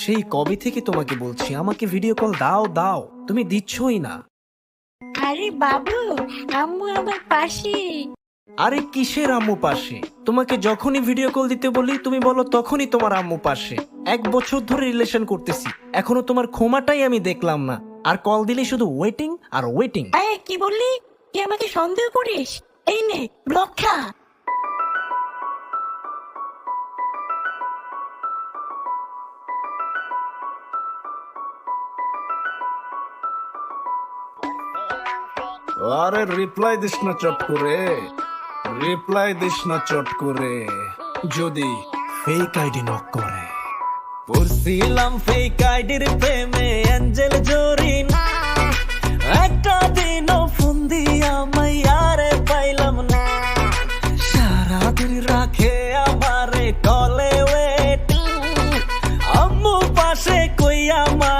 সেই কবে থেকে তোমাকে বলছি আমাকে ভিডিও কল দাও দাও, তুমি দিচ্ছই না। আরে বাবু, আম্মু আমার পাশে। আরে কিসের আম্মু পাশে? তোমাকে যখনই ভিডিও কল দিতে বলি তুমি বলো তখনই তোমার আম্মু পাশে। 1 বছর ধরে রিলেশন করতেছি, এখনো তোমার ক্ষমাটাই আমি দেখলাম না, আর কল দিলে শুধু ওয়েটিং আর ওয়েটিং। আরে কি বললি? তুই আমাকে সন্দেহ করিস? এই নে ব্লক খা। আরে রিপ্লাই দিস না চট করে, রিপ্লাই দিস না চট করে, যদি ফেক আইডি নক করে। পড়ছিলাম ফেক আইডির প্রেমে অ্যাঞ্জেল জরিন, একটা দিনও ফোন দিয়া মাইয়ারে পাইলাম না, সারাদিন রাখে আমারে কলে ওয়েটিং, আম্মু পাশে কই আমার